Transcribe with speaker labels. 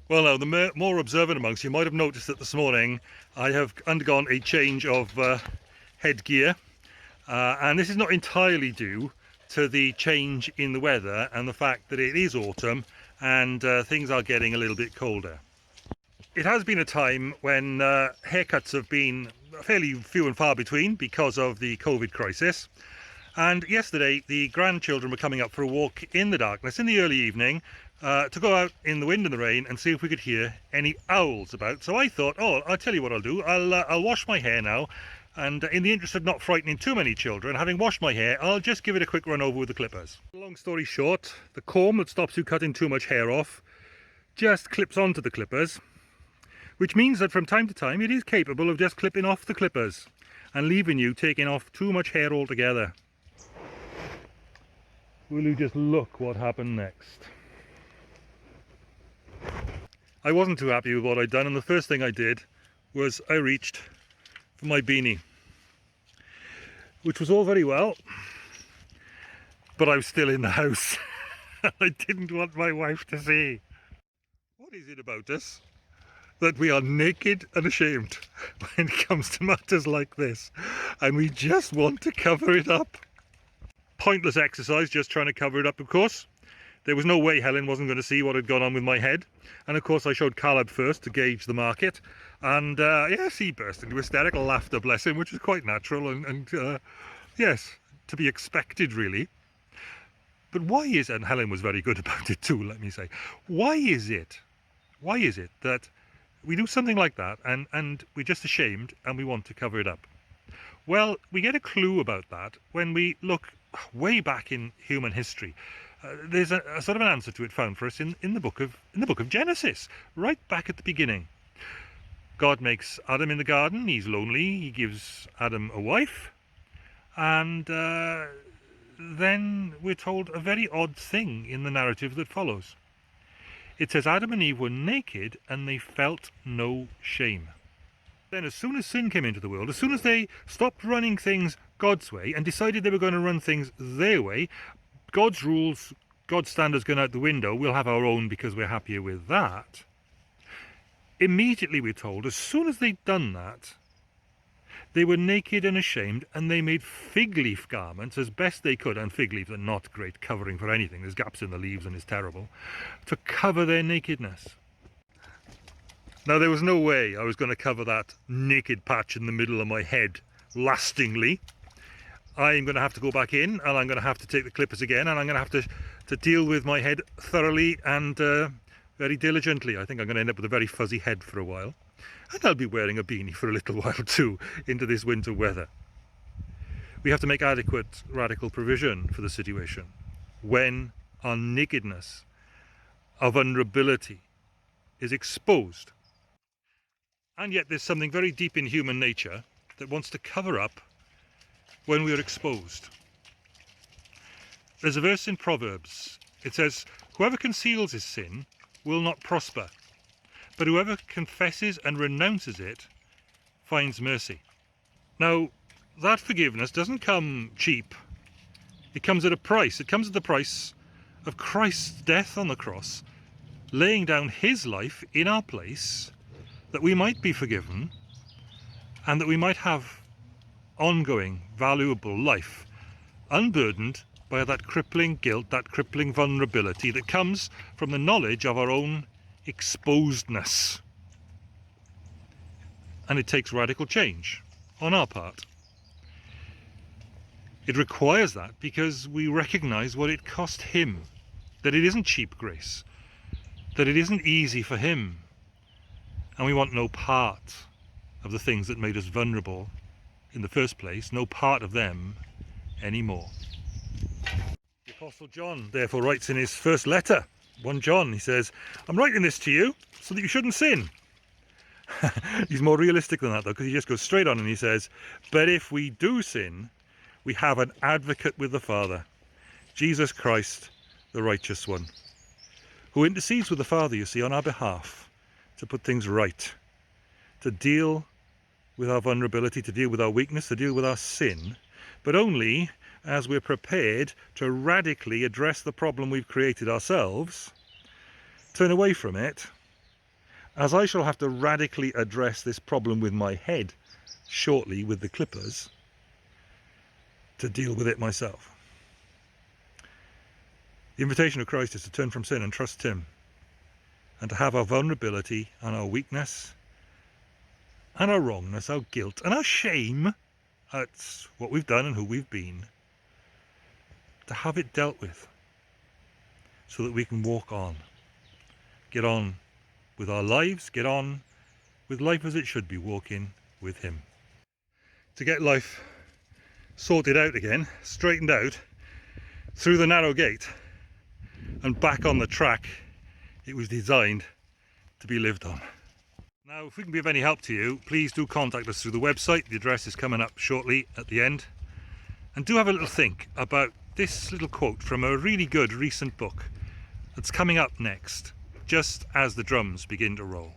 Speaker 1: Well, now, the more observant amongst you might have noticed that this morning I have undergone a change of headgear, and this is not entirely due to the change in the weather and the fact that it is autumn and things are getting a little bit colder. It has been a time when haircuts have been fairly few and far between because of the COVID crisis. And yesterday the grandchildren were coming up for a walk in the darkness in the early evening to go out in the wind and the rain and see if we could hear any owls about. So I thought, oh, I'll tell you what I'll do. I'll wash my hair now, and in the interest of not frightening too many children, having washed my hair, I'll just give it a quick run over with the clippers. Long story short, the comb that stops you cutting too much hair off just clips onto the clippers, which means that from time to time it is capable of just clipping off the clippers and leaving you taking off too much hair altogether. Will you just look what happened next? I wasn't too happy with what I'd done, and the first thing I did was I reached for my beanie, which was all very well, but I was still in the house. I didn't want my wife to see. What is it about us that we are naked and ashamed when it comes to matters like this, and we just want to cover it up? Pointless exercise just trying to cover it up, of course. There was no way Helen wasn't going to see what had gone on with my head, and of course I showed Caleb first to gauge the market, and yes, he burst into hysterical laughter, bless him, which was quite natural and yes, to be expected really. But why is it, and Helen was very good about it too, let me say, why is it that we do something like that and we're just ashamed and we want to cover it up? Well, we get a clue about that when we look way back in human history. There's a sort of an answer to it found for us in the book of Genesis, right back at the beginning. God makes Adam in the garden. He's lonely. He gives Adam a wife, and then we're told a very odd thing in the narrative that follows. It says Adam and Eve were naked and they felt no shame. Then as soon as sin came into the world, as soon as they stopped running things God's way and decided they were going to run things their way, God's rules, God's standards going out the window, we'll have our own because we're happier with that. Immediately we're told, as soon as they'd done that, they were naked and ashamed, and they made fig leaf garments as best they could, and fig leaves are not great covering for anything, there's gaps in the leaves and it's terrible, to cover their nakedness. Now there was no way I was going to cover that naked patch in the middle of my head lastingly. I'm going to have to go back in, and I'm going to have to take the clippers again, and I'm going to have to deal with my head thoroughly and very diligently. I think I'm going to end up with a very fuzzy head for a while, and I'll be wearing a beanie for a little while too into this winter weather. We have to make adequate radical provision for the situation when our nakedness, our vulnerability is exposed. And yet there's something very deep in human nature that wants to cover up when we are exposed. There's a verse in Proverbs. It says, whoever conceals his sin will not prosper, but whoever confesses and renounces it finds mercy. Now, that forgiveness doesn't come cheap. It comes at a price. It comes at the price of Christ's death on the cross, laying down his life in our place, that we might be forgiven and that we might have ongoing, valuable life, unburdened by that crippling guilt, that crippling vulnerability that comes from the knowledge of our own exposedness. And it takes radical change on our part. It requires that because we recognise what it cost him, that it isn't cheap grace, that it isn't easy for him, and we want no part of the things that made us vulnerable in the first place, no part of them anymore. The Apostle John therefore writes in his first letter, 1 John, he says, I'm writing this to you so that you shouldn't sin. He's more realistic than that though, because he just goes straight on and he says, but if we do sin, we have an advocate with the Father, Jesus Christ, the righteous one, who intercedes with the Father, you see, on our behalf, to put things right, to deal with our vulnerability, to deal with our weakness, to deal with our sin, but only as we're prepared to radically address the problem we've created ourselves, turn away from it, as I shall have to radically address this problem with my head shortly with the clippers to deal with it myself. The invitation of Christ is to turn from sin and trust Him, and to have our vulnerability and our weakness and our wrongness, our guilt and our shame at what we've done and who we've been, to have it dealt with so that we can walk on, get on with our lives, get on with life as it should be, walking with Him. To get life sorted out again, straightened out, through the narrow gate and back on the track it was designed to be lived on. Now, if we can be of any help to you, please do contact us through the website. The address is coming up shortly at the end. And do have a little think about this little quote from a really good recent book that's coming up next, just as the drums begin to roll.